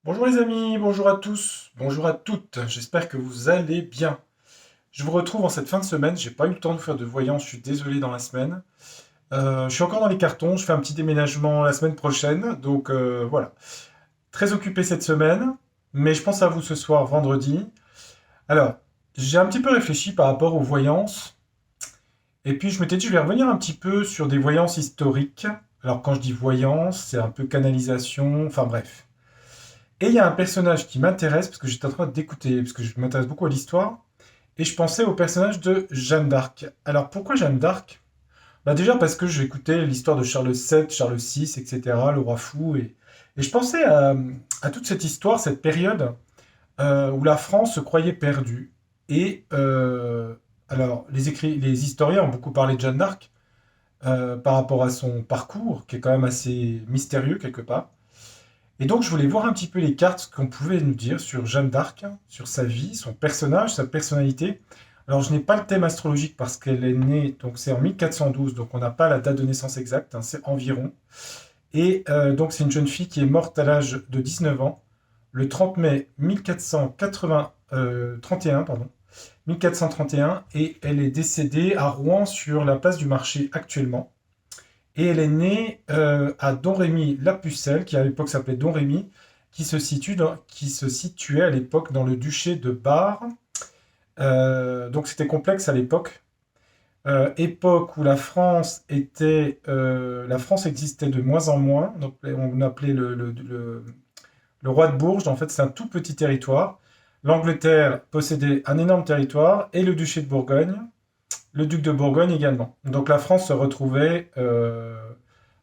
Bonjour les amis, bonjour à tous, bonjour à toutes, j'espère que vous allez bien. Je vous retrouve en cette fin de semaine, j'ai pas eu le temps de faire de voyance, je suis désolé dans la semaine. Je suis encore dans les cartons, je fais un petit déménagement la semaine prochaine, donc voilà. Très occupé cette semaine, mais je pense à vous ce soir, vendredi. Alors, j'ai un petit peu réfléchi par rapport aux voyances, et puis je m'étais dit je vais revenir un petit peu sur des voyances historiques. Alors quand je dis voyance, c'est un peu canalisation, enfin bref. Et il y a un personnage qui m'intéresse, parce que j'étais en train d'écouter, parce que je m'intéresse beaucoup à l'histoire, et je pensais au personnage de Jeanne d'Arc. Alors pourquoi Jeanne d'Arc? Bah déjà parce que j'écoutais l'histoire de Charles VII, Charles VI, etc., le roi fou, et je pensais à toute cette histoire, cette période où la France se croyait perdue. Et alors, les historiens ont beaucoup parlé de Jeanne d'Arc par rapport à son parcours, qui est quand même assez mystérieux quelque part. Et donc, je voulais voir un petit peu les cartes qu'on pouvait nous dire sur Jeanne d'Arc, sur sa vie, son personnage, sa personnalité. Alors, je n'ai pas le thème astrologique parce qu'elle est née, donc c'est en 1412, donc on n'a pas la date de naissance exacte, hein, c'est environ. Et donc, c'est une jeune fille qui est morte à l'âge de 19 ans, le 30 mai 1431, pardon, 1431, et elle est décédée à Rouen sur la place du marché actuellement. Et elle est née à Domrémy-la-Pucelle, qui à l'époque s'appelait Domrémy, qui se situait à l'époque dans le duché de Bar. Donc c'était complexe à l'époque. Époque où la France existait de moins en moins. Donc on appelait le roi de Bourges. En fait, c'est un tout petit territoire. L'Angleterre possédait un énorme territoire et le duché de Bourgogne, le duc de Bourgogne également. Donc la France se retrouvait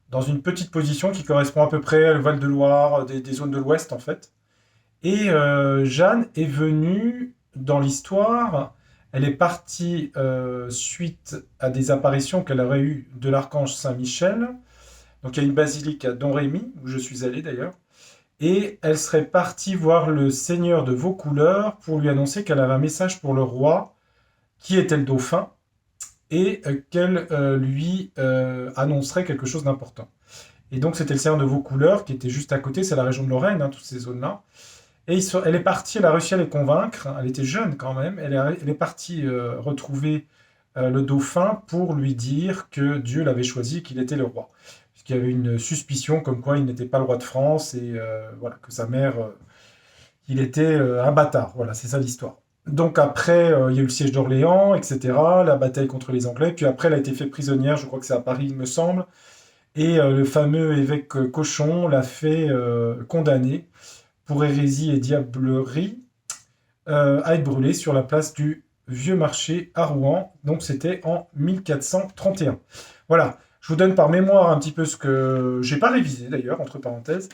dans une petite position qui correspond à peu près au Val-de-Loire, des zones de l'Ouest en fait. Et Jeanne est venue dans l'histoire, elle est partie suite à des apparitions qu'elle aurait eues de l'archange Saint-Michel. Donc il y a une basilique à Domrémy, où je suis allé d'ailleurs. Et elle serait partie voir le seigneur de Vaucouleurs pour lui annoncer qu'elle avait un message pour le roi, qui était le dauphin, et qu'elle lui annoncerait quelque chose d'important. Et donc, c'était le Seigneur de Vaucouleurs qui était juste à côté, c'est la région de Lorraine, hein, toutes ces zones-là. Et elle est partie, elle a réussi à les convaincre, elle était jeune quand même, elle est partie retrouver le dauphin pour lui dire que Dieu l'avait choisi, qu'il était le roi. Puisqu'il y avait une suspicion comme quoi il n'était pas le roi de France et voilà, que sa mère, il était un bâtard. Voilà, c'est ça l'histoire. Donc après, il y a eu le siège d'Orléans, etc., la bataille contre les Anglais, puis après elle a été faite prisonnière, je crois que c'est à Paris, il me semble, et le fameux évêque Cochon l'a fait condamner pour hérésie et diablerie à être brûlé sur la place du Vieux Marché à Rouen. Donc c'était en 1431. Voilà, je vous donne par mémoire un petit peu ce que j'ai pas révisé d'ailleurs, entre parenthèses.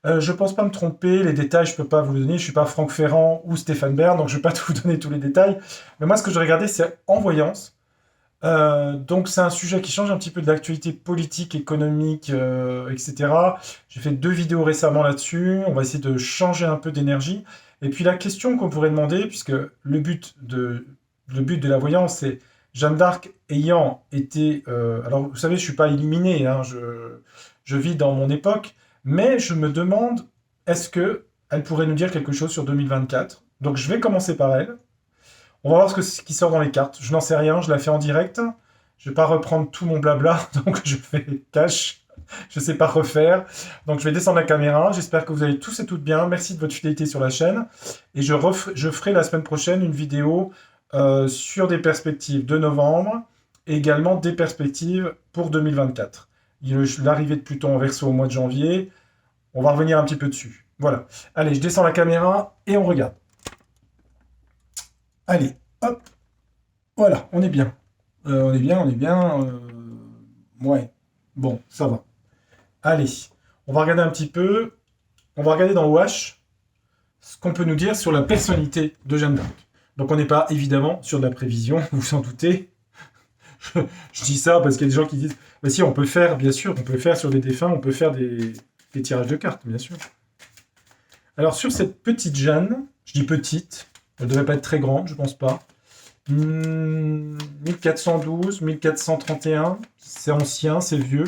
Je pense pas me tromper, les détails je peux pas vous les donner, je suis pas Franck Ferrand ou Stéphane Bern, donc je vais pas vous donner tous les détails. Mais moi ce que je regardais c'est en voyance. Donc c'est un sujet qui change un petit peu de l'actualité politique, économique, etc. J'ai fait 2 vidéos récemment là-dessus. On va essayer de changer un peu d'énergie. Et puis la question qu'on pourrait demander, puisque le but de la voyance, c'est Jeanne d'Arc ayant été... alors vous savez, je suis pas illuminé, hein, je vis dans mon époque, mais je me demande, est-ce que elle pourrait nous dire quelque chose sur 2024? Donc je vais commencer par elle. On va voir ce qui sort dans les cartes. Je n'en sais rien, je la fais en direct. Je vais pas reprendre tout mon blabla, donc je fais cash. Je sais pas refaire. Donc je vais descendre la caméra. J'espère que vous allez tous et toutes bien. Merci de votre fidélité sur la chaîne. Et je ferai la semaine prochaine une vidéo sur des perspectives de novembre et également des perspectives pour 2024. L'arrivée de Pluton en Verseau au mois de janvier, on va revenir un petit peu dessus. Voilà. Allez, je descends la caméra et on regarde. Allez, hop. Voilà, on est bien. On est bien, on est bien. Ouais. Bon, ça va. Allez, on va regarder un petit peu. On va regarder dans OH ce qu'on peut nous dire sur la personnalité de Jeanne d'Arc. Donc on n'est pas évidemment sur de la prévision, vous vous en doutez. Je, je dis ça parce qu'il y a des gens qui disent bah si, on peut le faire, bien sûr, on peut le faire sur des défunts, on peut faire des tirages de cartes, bien sûr. Alors sur cette petite Jeanne, je dis petite, elle ne devrait pas être très grande, je pense pas. 1412, 1431, c'est ancien, c'est vieux.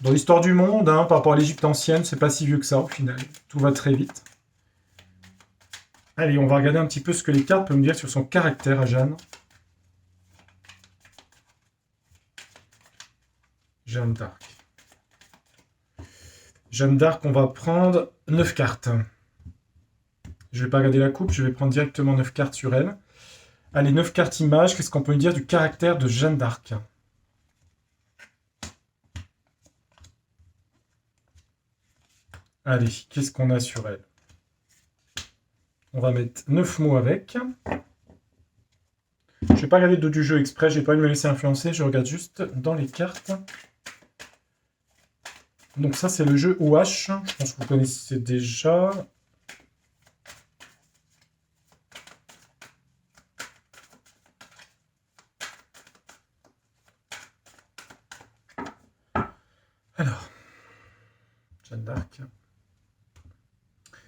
Dans l'histoire du monde, hein, par rapport à l'Égypte ancienne, c'est pas si vieux que ça au final. Tout va très vite. Allez, on va regarder un petit peu ce que les cartes peuvent me dire sur son caractère à Jeanne. Jeanne d'Arc. Jeanne d'Arc, on va prendre 9 cartes. Je ne vais pas regarder la coupe, je vais prendre directement 9 cartes sur elle. Allez, 9 cartes images, qu'est-ce qu'on peut me dire du caractère de Jeanne d'Arc? Allez, qu'est-ce qu'on a sur elle? On va mettre 9 mots avec. Je ne vais pas regarder le dos du jeu exprès, je n'ai pas envie de me laisser influencer, je regarde juste dans les cartes. Donc ça, c'est le jeu OH, je pense que vous connaissez déjà. Alors, Jeanne d'Arc.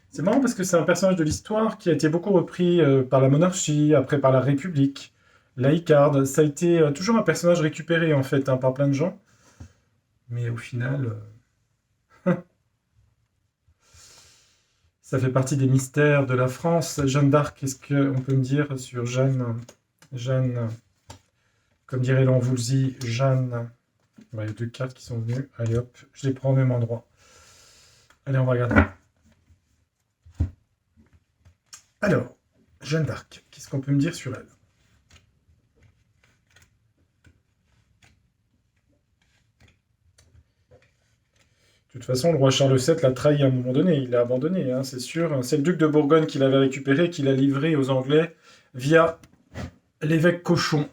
C'est marrant parce que c'est un personnage de l'histoire qui a été beaucoup repris par la monarchie, après par la République, laïcarde. Ça a été toujours un personnage récupéré en fait par plein de gens. Mais au final, ça fait partie des mystères de la France. Jeanne d'Arc, qu'est-ce qu'on peut me dire sur Jeanne? Jeanne, comme dirait Lanvoulzy, Jeanne. Il y a 2 cartes qui sont venues. Allez hop, je les prends au même endroit. Allez, on va regarder. Alors, Jeanne d'Arc, qu'est-ce qu'on peut me dire sur elle? De toute façon, le roi Charles VII l'a trahi à un moment donné, il l'a abandonné, hein, c'est sûr. C'est le duc de Bourgogne qui l'avait récupéré, qui l'a livré aux Anglais via l'évêque Cochon,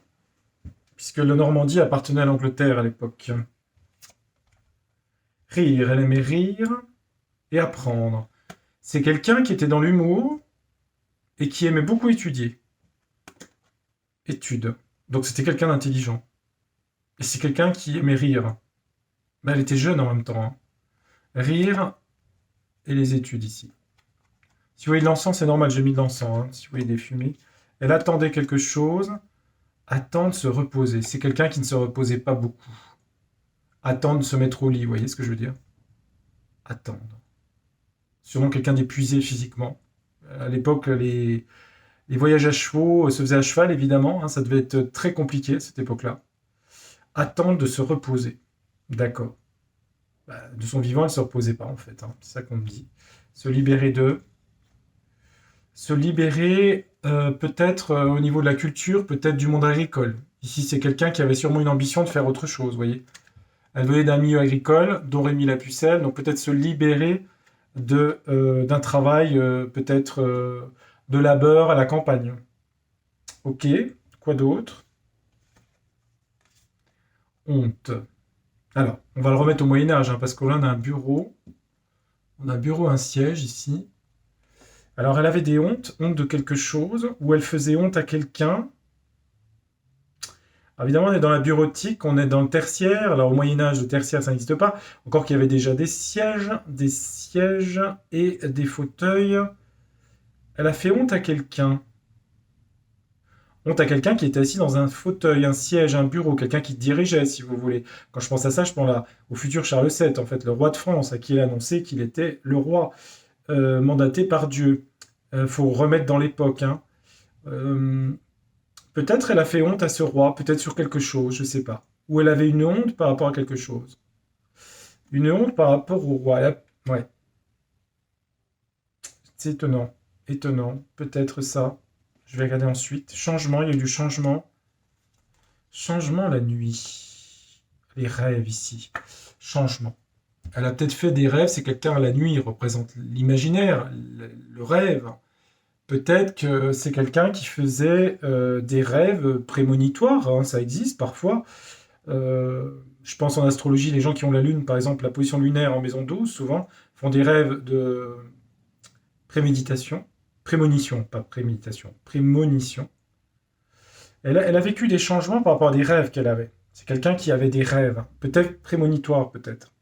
puisque la Normandie appartenait à l'Angleterre à l'époque. Rire, elle aimait rire et apprendre. C'est quelqu'un qui était dans l'humour et qui aimait beaucoup étudier. Étude. Donc c'était quelqu'un d'intelligent. Et c'est quelqu'un qui aimait rire. Mais elle était jeune en même temps, hein. Rire et les études ici. Si vous voyez de l'encens, c'est normal, j'ai mis de l'encens. Hein. Si vous voyez des fumées. Elle attendait quelque chose. Attendre de se reposer. C'est quelqu'un qui ne se reposait pas beaucoup. Attendre de se mettre au lit, vous voyez ce que je veux dire? Attendre. Sûrement quelqu'un d'épuisé physiquement. À l'époque, les voyages à chevaux se faisaient à cheval, évidemment. Hein, ça devait être très compliqué à cette époque-là. Attendre de se reposer. D'accord. Bah, de son vivant, elle ne se reposait pas, en fait. Hein. C'est ça qu'on me dit. Se libérer d'eux. Se libérer, peut-être au niveau de la culture, peut-être du monde agricole. Ici, c'est quelqu'un qui avait sûrement une ambition de faire autre chose, vous voyez. Elle venait d'un milieu agricole, dont Rémi Lapucelle, donc peut-être se libérer d'un travail, peut-être de labeur à la campagne. Ok, quoi d'autre? Honte. Alors, on va le remettre au Moyen-Âge, hein, parce que là, on a un bureau. On a un bureau, un siège ici. Alors, elle avait des hontes, honte de quelque chose, ou elle faisait honte à quelqu'un. Alors, évidemment, on est dans la bureautique, on est dans le tertiaire. Alors, au Moyen-Âge, le tertiaire, ça n'existe pas. Encore qu'il y avait déjà des sièges et des fauteuils. Elle a fait honte à quelqu'un. Honte à quelqu'un qui était assis dans un fauteuil, un siège, un bureau, quelqu'un qui dirigeait, si vous voulez. Quand je pense à ça, je pense là, au futur Charles VII, en fait, le roi de France, à qui il a annoncé qu'il était le roi, mandaté par Dieu. Faut remettre dans l'époque. Hein. Euh, Peut-être elle a fait honte à ce roi, peut-être sur quelque chose, je ne sais pas. Ou elle avait une honte par rapport à quelque chose. Une honte par rapport au roi. Ouais, c'est étonnant. Étonnant. Peut-être ça. Je vais regarder ensuite. Changement, il y a eu du changement. Changement la nuit. Les rêves ici. Changement. Elle a peut-être fait des rêves, c'est quelqu'un la nuit, il représente l'imaginaire, le rêve. Peut-être que c'est quelqu'un qui faisait des rêves prémonitoires, hein, ça existe parfois. Je pense en astrologie, les gens qui ont la lune, par exemple, la position lunaire en maison 12, souvent, font des rêves de préméditation. Prémonition, pas préméditation, prémonition. Elle a vécu des changements par rapport à des rêves qu'elle avait. C'est quelqu'un qui avait des rêves, peut-être prémonitoires, peut-être.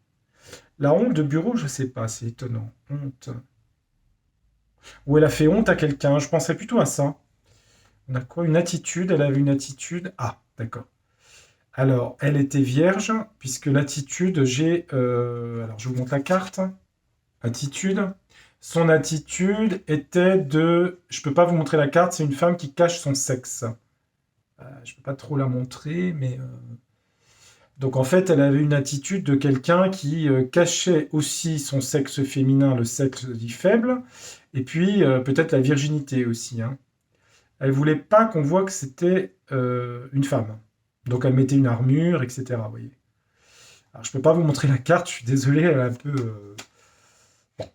La honte de bureau, je sais pas, c'est étonnant. Honte. Ou elle a fait honte à quelqu'un, je penserais plutôt à ça. On a quoi? Une attitude, elle avait une attitude. Ah, d'accord. Alors, elle était vierge, puisque l'attitude, j'ai. Alors, je vous montre la carte. Attitude. Son attitude était de... Je peux pas vous montrer la carte, c'est une femme qui cache son sexe. Je peux pas trop la montrer, mais... Donc en fait, elle avait une attitude de quelqu'un qui cachait aussi son sexe féminin, le sexe dit faible, et puis peut-être la virginité aussi, hein. Elle voulait pas qu'on voit que c'était une femme. Donc elle mettait une armure, etc. Vous voyez. Alors je peux pas vous montrer la carte, je suis désolé, elle est un peu... bon,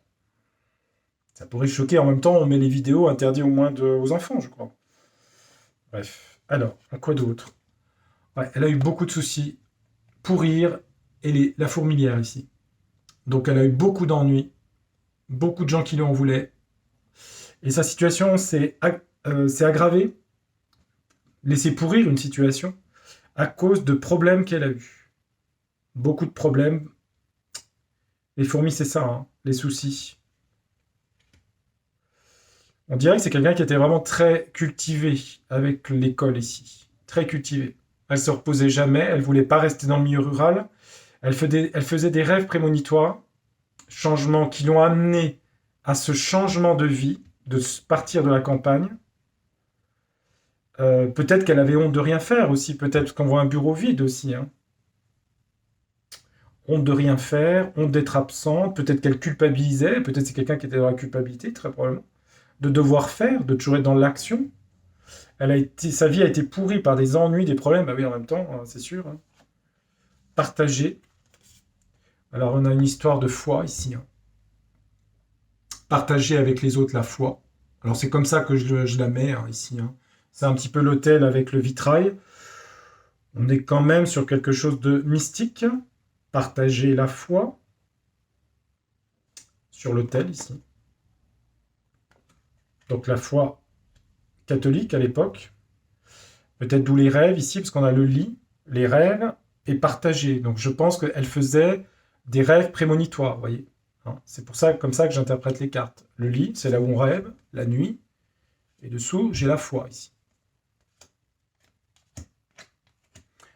ça pourrait choquer. En même temps, on met les vidéos interdites au moins aux enfants, je crois. Bref. Alors, quoi d'autre? Ouais, elle a eu beaucoup de soucis. Pourrir et la fourmilière ici. Donc elle a eu beaucoup d'ennuis, beaucoup de gens qui lui en voulaient. Et sa situation s'est aggravée, laissé pourrir une situation à cause de problèmes qu'elle a eus. Beaucoup de problèmes. Les fourmis, c'est ça, hein, les soucis. On dirait que c'est quelqu'un qui était vraiment très cultivé avec l'école ici. Très cultivé. Elle se reposait jamais, elle voulait pas rester dans le milieu rural. Elle faisait des rêves prémonitoires, changements qui l'ont amené à ce changement de vie, de partir de la campagne. Peut-être qu'elle avait honte de rien faire aussi, peut-être qu'on voit un bureau vide aussi, hein. Honte de rien faire, honte d'être absente, peut-être qu'elle culpabilisait, peut-être c'est quelqu'un qui était dans la culpabilité, très probablement, de devoir faire, de toujours être dans l'action. Sa vie a été pourrie par des ennuis, des problèmes, bah oui, en même temps, c'est sûr, hein. Partagée. Alors, on a une histoire de foi ici, hein. Partager avec les autres la foi. Alors, c'est comme ça que je la mets, hein, ici, hein. C'est un petit peu l'autel avec le vitrail. On est quand même sur quelque chose de mystique. Partager la foi sur l'autel ici. Donc, la foi catholique à l'époque. Peut-être d'où les rêves ici, parce qu'on a le lit, les rêves et partager. Donc, je pense qu'elle faisait des rêves prémonitoires, vous voyez. Hein, c'est pour ça, comme ça que j'interprète les cartes. Le lit, c'est là où on rêve, la nuit. Et dessous, j'ai la foi ici.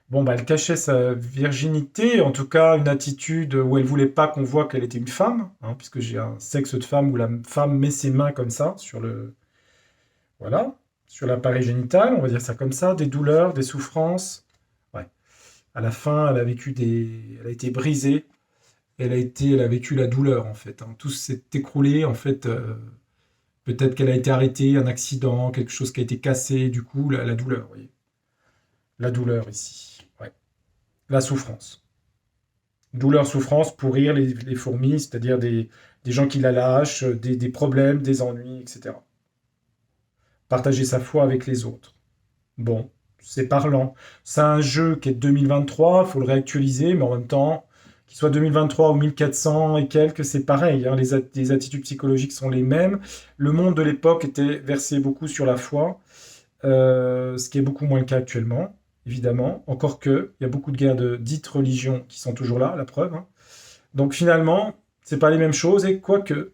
Bon, bah, elle cachait sa virginité, en tout cas une attitude où elle voulait pas qu'on voit qu'elle était une femme, hein, puisque j'ai un sexe de femme où la femme met ses mains comme ça voilà, sur l'appareil génital, on va dire ça comme ça, des douleurs, des souffrances. Ouais. À la fin, elle a été brisée, elle a vécu la douleur en fait, hein. Tout s'est écroulé en fait. Peut-être qu'elle a été arrêtée, un accident, quelque chose qui a été cassé, du coup la douleur, vous voyez. La douleur ici, ouais. La souffrance. Douleur, souffrance, pourrir les fourmis, c'est-à-dire des gens qui la lâchent, des problèmes, des ennuis, etc. Partager sa foi avec les autres. Bon, c'est parlant. C'est un jeu qui est de 2023, il faut le réactualiser, mais en même temps, qu'il soit 2023 ou 1400 et quelques, c'est pareil, hein, les attitudes psychologiques sont les mêmes. Le monde de l'époque était versé beaucoup sur la foi, ce qui est beaucoup moins le cas actuellement, évidemment. Encore que, il y a beaucoup de guerres de dites religions qui sont toujours là, la preuve, hein. Donc finalement, c'est pas les mêmes choses, et quoique.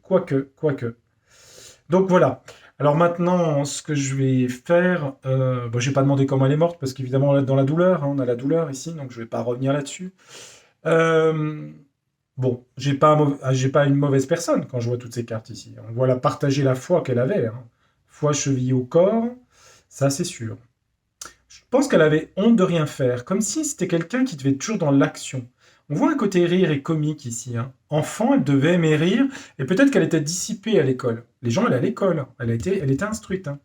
Donc voilà. Alors maintenant, ce que je vais faire, bon, j'ai pas demandé comment elle est morte, parce qu'évidemment, on est dans la douleur, hein, on a la douleur ici, donc je vais pas revenir là-dessus. Euh, bon, j'ai pas une mauvaise personne quand je vois toutes ces cartes ici. On voit la partager la foi qu'elle avait, hein. Foi chevillée au corps, ça c'est sûr. Je pense qu'elle avait honte de rien faire, comme si c'était quelqu'un qui devait être toujours dans l'action. On voit un côté rire et comique ici, hein. Enfant, elle devait aimer rire, et peut-être qu'elle était dissipée à l'école. Les gens, elle est à l'école, elle était instruite, hein.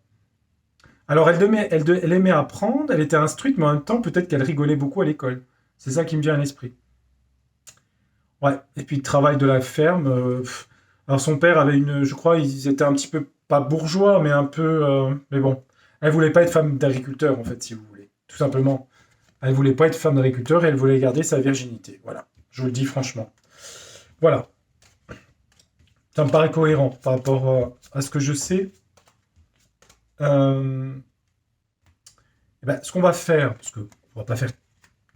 Alors, elle aimait apprendre, elle était instruite, mais en même temps, peut-être qu'elle rigolait beaucoup à l'école. C'est ça qui me vient à l'esprit. Ouais, et puis le travail de la ferme. Alors, son père avait je crois, ils étaient un petit peu, pas bourgeois, mais un peu. Mais bon, elle voulait pas être femme d'agriculteur, en fait, si vous voulez. Tout simplement. Elle voulait pas être femme d'agriculteur et elle voulait garder sa virginité. Voilà, je vous le dis franchement. Voilà, ça me paraît cohérent par rapport à ce que je sais. Euh, eh ben, ce qu'on va faire, parce qu'on va pas faire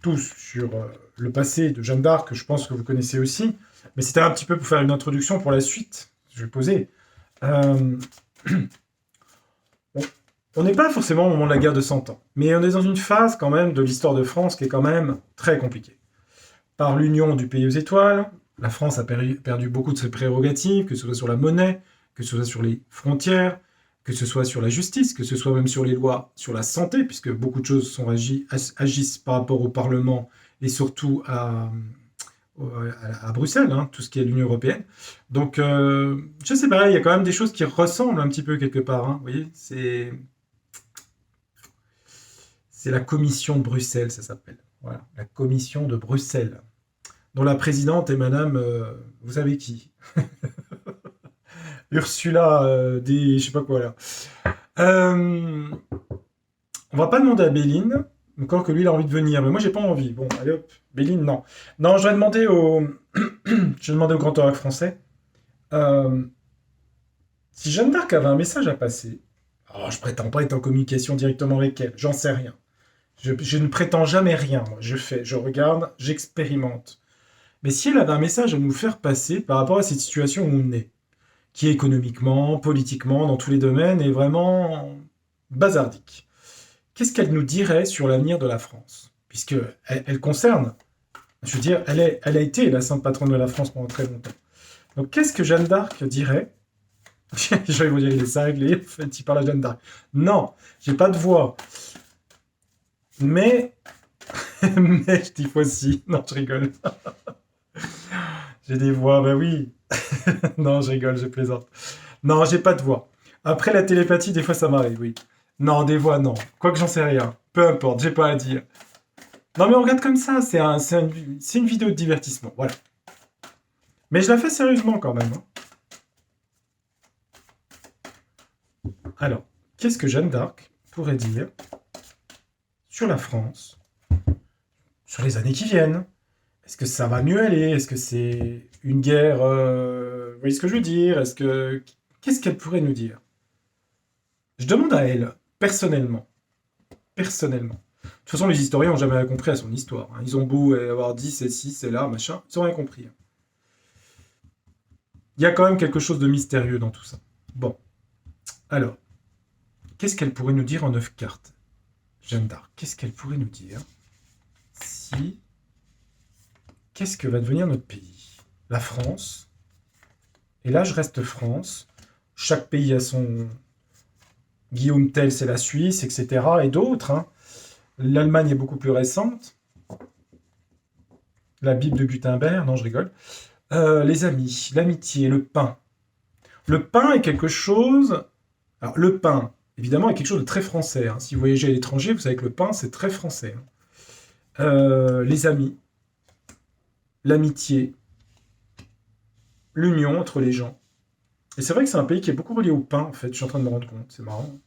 tous sur le passé de Jeanne d'Arc, que je pense que vous connaissez aussi, mais c'était un petit peu pour faire une introduction pour la suite que je vais poser. Euh, on n'est pas forcément au moment de la guerre de 100 ans, mais on est dans une phase quand même de l'histoire de France qui est quand même très compliquée. Par l'union du pays aux étoiles, La France a perdu beaucoup de ses prérogatives, que ce soit sur la monnaie, que ce soit sur les frontières, que ce soit sur la justice, que ce soit même sur les lois, sur la santé, puisque beaucoup de choses agissent par rapport au Parlement et surtout à Bruxelles, hein, tout ce qui est l'Union européenne. Donc, je sais pas, il y a quand même des choses qui ressemblent un petit peu quelque part. Hein, vous voyez, c'est la commission de Bruxelles, ça s'appelle. Voilà, la commission de Bruxelles, dont la présidente est Madame, vous savez qui, Ursula des, je sais pas quoi là. Euh, on va pas demander à Béline, encore que lui il a envie de venir, mais moi j'ai pas envie. Bon, allez hop, Béline, non. Non, je vais demander au, je vais demander au Grand Oracle français. euh, Si Jeanne d'Arc avait un message à passer, oh, je prétends pas être en communication directement avec elle, j'en sais rien. Je ne prétends jamais rien, moi. Je regarde, j'expérimente. Mais si elle avait un message à nous faire passer par rapport à cette situation où on est, qui économiquement, politiquement, dans tous les domaines, est vraiment bazardique, qu'est-ce qu'elle nous dirait sur l'avenir de la France? Puisque elle concerne, je veux dire, elle a été la sainte patronne de la France pendant très longtemps. Donc qu'est-ce que Jeanne d'Arc dirait? Je vais vous dire, il est ça réglé, en fait, il parle à Jeanne d'Arc. Non, j'ai pas de voix. Mais, mais je dis aussi. Non, je rigole. J'ai des voix, bah oui. Non, je rigole, je plaisante. Non, j'ai pas de voix. Après la télépathie, des fois ça m'arrive, oui. Non, des voix, non. Quoique j'en sais rien. Peu importe, j'ai pas à dire. Non, mais on regarde comme ça, c'est une vidéo de divertissement, voilà. Mais je la fais sérieusement quand même. Hein. Alors, qu'est-ce que Jeanne d'Arc pourrait dire sur la France, sur les années qui viennent? Est-ce que ça va mieux aller? Est-ce que c'est une guerre vous voyez ce que je veux dire? Qu'est-ce qu'elle pourrait nous dire? Je demande à elle, personnellement. Personnellement. De toute façon, les historiens n'ont jamais rien compris à son histoire. Hein. Ils ont beau avoir dit c'est ci, c'est là, machin, ils n'ont rien compris. Hein. Il y a quand même quelque chose de mystérieux dans tout ça. Bon, alors, qu'est-ce qu'elle pourrait nous dire en 9 cartes? Jeanne d'Arc, qu'est-ce qu'elle pourrait nous dire si... Qu'est-ce que va devenir notre pays? La France. Et là, je reste France. Chaque pays a son... Guillaume Tell, c'est la Suisse, etc. Et d'autres. Hein. L'Allemagne est beaucoup plus récente. La Bible de Gutenberg, non, je rigole. Les amis, l'amitié, le pain. Le pain est quelque chose... Alors, le pain, évidemment, est quelque chose de très français. Hein. Si vous voyagez à l'étranger, vous savez que le pain, c'est très français. Hein. Les amis, l'amitié, l'union entre les gens. Et c'est vrai que c'est un pays qui est beaucoup relié au pain, en fait. Je suis en train de me rendre compte. C'est marrant.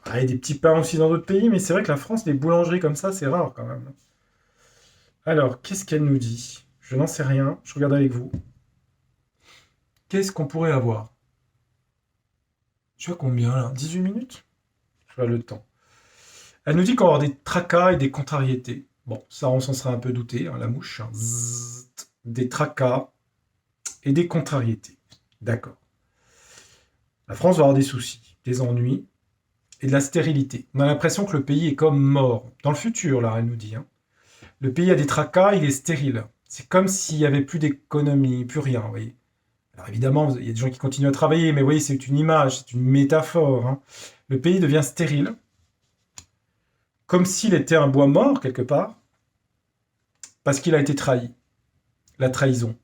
Ah, il y a des petits pains aussi dans d'autres pays, mais c'est vrai que la France, des boulangeries comme ça, c'est rare quand même. Alors, qu'est-ce qu'elle nous dit? Je n'en sais rien. Je regarde avec vous. Qu'est-ce qu'on pourrait avoir? Je vois combien là? 18 minutes? Je vois le temps. Elle nous dit qu'on va avoir des tracas et des contrariétés. Bon, ça, on s'en serait un peu douté, hein, la mouche. Hein. Zzt, des tracas et des contrariétés. D'accord. La France va avoir des soucis, des ennuis et de la stérilité. On a l'impression que le pays est comme mort. Dans le futur, là, elle nous dit. Hein. Le pays a des tracas, il est stérile. C'est comme s'il n'y avait plus d'économie, plus rien, vous voyez. Alors évidemment, il y a des gens qui continuent à travailler, mais vous voyez, c'est une image, c'est une métaphore. Hein. Le pays devient stérile, comme s'il était un bois mort, quelque part, parce qu'il a été trahi. La trahison.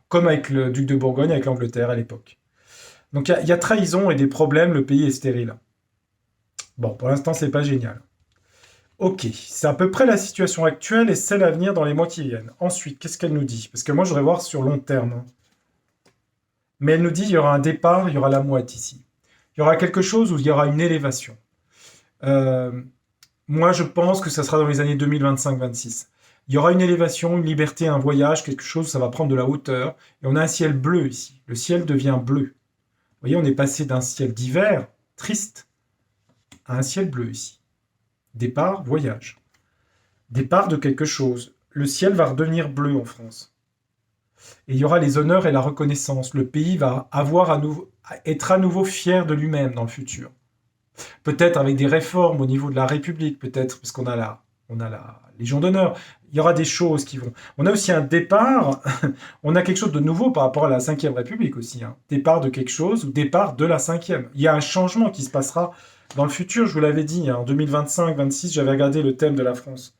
Comme avec le duc de Bourgogne, avec l'Angleterre à l'époque. Donc il y a trahison et des problèmes, le pays est stérile. Bon, pour l'instant, c'est pas génial. Ok, c'est à peu près la situation actuelle et celle à venir dans les mois qui viennent. Ensuite, qu'est-ce qu'elle nous dit? Parce que moi, je voudrais voir sur long terme. Hein. Mais elle nous dit il y aura un départ, il y aura la moite ici. Il y aura quelque chose où il y aura une élévation. Euh, Moi, je pense que ça sera dans les années 2025-26. Il y aura une élévation, une liberté, un voyage, quelque chose, ça va prendre de la hauteur. Et on a un ciel bleu ici. Le ciel devient bleu. Vous voyez, on est passé d'un ciel d'hiver, triste, à un ciel bleu ici. Départ, voyage. Départ de quelque chose. Le ciel va redevenir bleu en France. Et il y aura les honneurs et la reconnaissance. Le pays va être à nouveau fier de lui-même dans le futur. Peut-être avec des réformes au niveau de la République, peut-être, parce qu'on a là. on a la Légion d'honneur. Il y aura des choses qui vont... On a aussi un départ, on a quelque chose de nouveau par rapport à la Ve République aussi. Hein. Départ de quelque chose ou départ de la Ve. Il y a un changement qui se passera dans le futur, je vous l'avais dit, hein, en 2025-26, j'avais regardé le thème de la France.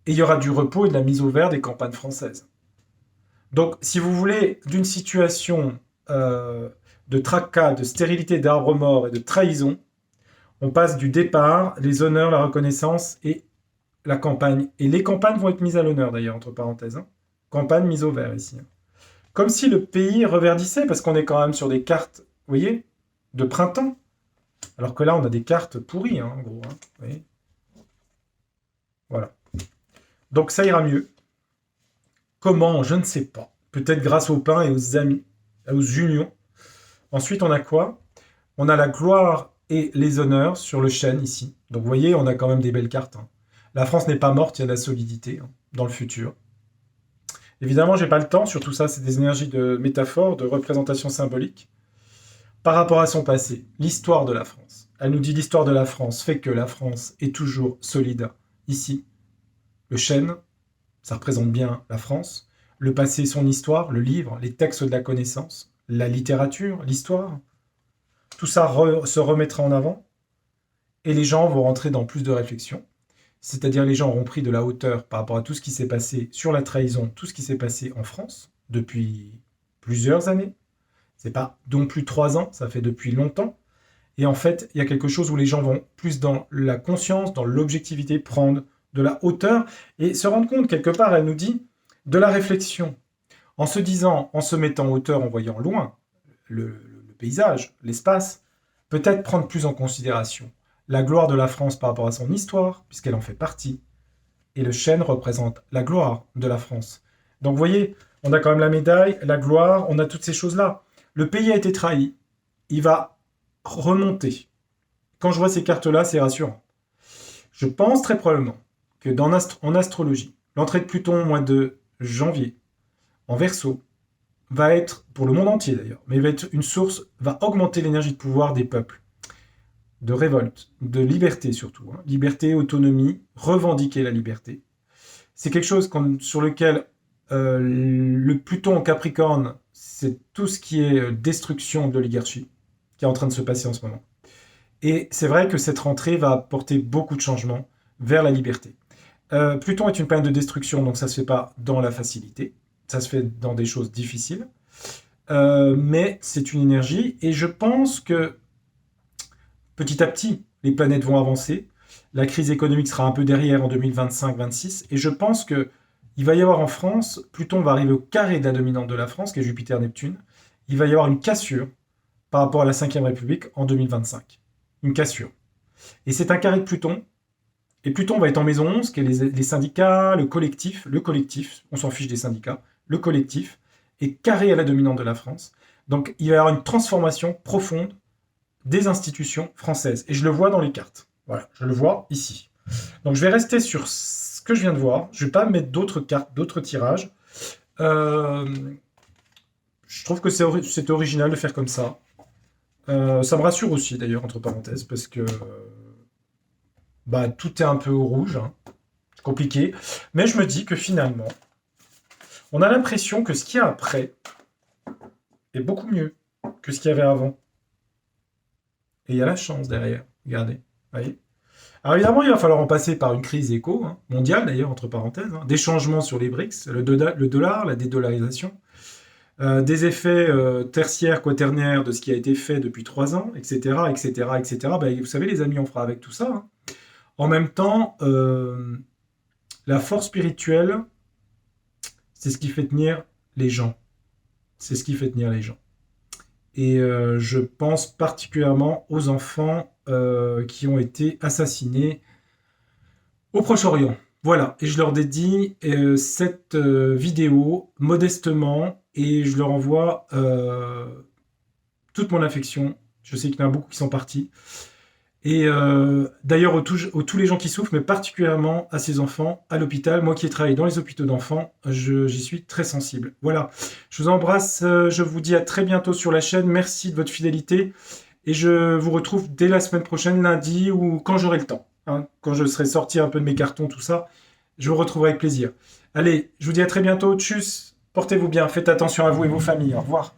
Et il y aura du repos et de la mise au vert des campagnes françaises. Donc, si vous voulez, d'une situation de tracas, de stérilité, d'arbres morts et de trahison, on passe du départ, les honneurs, la reconnaissance et la campagne. Et les campagnes vont être mises à l'honneur, d'ailleurs, entre parenthèses. Hein. Campagne mise au vert, ici. Hein. Comme si le pays reverdissait, parce qu'on est quand même sur des cartes, vous voyez, de printemps. Alors que là, on a des cartes pourries, hein, en gros. Hein, vous voyez. Voilà. Donc, ça ira mieux. Comment? Je ne sais pas. Peut-être grâce au pain et aux amis, aux unions. Ensuite, on a quoi? On a la gloire et les honneurs sur le chêne, ici. Donc, vous voyez, on a quand même des belles cartes. Hein. La France n'est pas morte, il y a de la solidité hein, dans le futur. Évidemment, j'ai pas le temps, sur tout ça, c'est des énergies de métaphore, de représentation symbolique. Par rapport à son passé, l'histoire de la France. Elle nous dit l'histoire de la France fait que la France est toujours solide. Ici, le chêne, ça représente bien la France. Le passé, son histoire, le livre, les textes de la connaissance, la littérature, l'histoire. Tout ça se remettra en avant et les gens vont rentrer dans plus de réflexion. C'est-à-dire les gens auront pris de la hauteur par rapport à tout ce qui s'est passé sur la trahison, tout ce qui s'est passé en France depuis plusieurs années. C'est pas non plus 3 ans, ça fait depuis longtemps. Et en fait, il y a quelque chose où les gens vont plus dans la conscience, dans l'objectivité, prendre de la hauteur et se rendre compte, quelque part, elle nous dit, de la réflexion. En se disant, en se mettant en hauteur, en voyant loin le paysage, l'espace, peut-être prendre plus en considération la gloire de la France par rapport à son histoire, puisqu'elle en fait partie. Et le chêne représente la gloire de la France. Donc vous voyez, on a quand même la médaille, la gloire, on a toutes ces choses-là. Le pays a été trahi, il va remonter. Quand je vois ces cartes-là, c'est rassurant. Je pense très probablement que en astrologie, l'entrée de Pluton au mois de janvier, en Verseau, va être, pour le monde entier d'ailleurs, mais va être une source, va augmenter l'énergie de pouvoir des peuples, de révolte, de liberté surtout. Hein. Liberté, autonomie, revendiquer la liberté. C'est quelque chose sur lequel le Pluton en Capricorne, c'est tout ce qui est destruction de l'oligarchie qui est en train de se passer en ce moment. Et c'est vrai que cette rentrée va apporter beaucoup de changements vers la liberté. Pluton est une planète de destruction, donc ça ne se fait pas dans la facilité, ça se fait dans des choses difficiles, mais c'est une énergie, et je pense que petit à petit, les planètes vont avancer, la crise économique sera un peu derrière en 2025-26, et je pense qu'il va y avoir en France, Pluton va arriver au carré de la dominante de la France, qui est Jupiter-Neptune, il va y avoir une cassure par rapport à la Ve République en 2025. Une cassure. Et c'est un carré de Pluton, et Pluton va être en maison 11, qui est les syndicats, le collectif, on s'en fiche des syndicats, le collectif, est carré à la dominante de la France. Donc il va y avoir une transformation profonde des institutions françaises. Et je le vois dans les cartes. Voilà, je le vois ici. Donc je vais rester sur ce que je viens de voir. Je ne vais pas mettre d'autres cartes, d'autres tirages. Je trouve que c'est original de faire comme ça. Ça me rassure aussi, d'ailleurs, entre parenthèses, parce que tout est un peu au rouge. Hein. C'est compliqué. Mais je me dis que finalement, on a l'impression que ce qu'il y a après est beaucoup mieux que ce qu'il y avait avant. Et il y a la chance derrière. Regardez. Voyez. Alors évidemment, il va falloir en passer par une crise éco, hein, mondiale d'ailleurs, entre parenthèses, hein, des changements sur les BRICS, le dollar, la dédollarisation, des effets tertiaires, quaternaires de ce qui a été fait depuis 3 ans, etc., etc., etc. Vous savez, les amis, on fera avec tout ça. Hein. En même temps, la force spirituelle, c'est ce qui fait tenir les gens. C'est ce qui fait tenir les gens. Et je pense particulièrement aux enfants qui ont été assassinés au Proche-Orient. Voilà, et je leur dédie cette vidéo modestement et je leur envoie toute mon affection. Je sais qu'il y en a beaucoup qui sont partis. Et d'ailleurs, tous les gens qui souffrent, mais particulièrement à ces enfants à l'hôpital. Moi qui ai travaillé dans les hôpitaux d'enfants, j'y suis très sensible. Voilà, je vous embrasse, je vous dis à très bientôt sur la chaîne. Merci de votre fidélité et je vous retrouve dès la semaine prochaine, lundi ou quand j'aurai le temps. hein, quand je serai sorti un peu de mes cartons, tout ça. Je vous retrouverai avec plaisir. Allez, je vous dis à très bientôt. Tchuss, portez-vous bien, faites attention à vous et vos familles. Au revoir.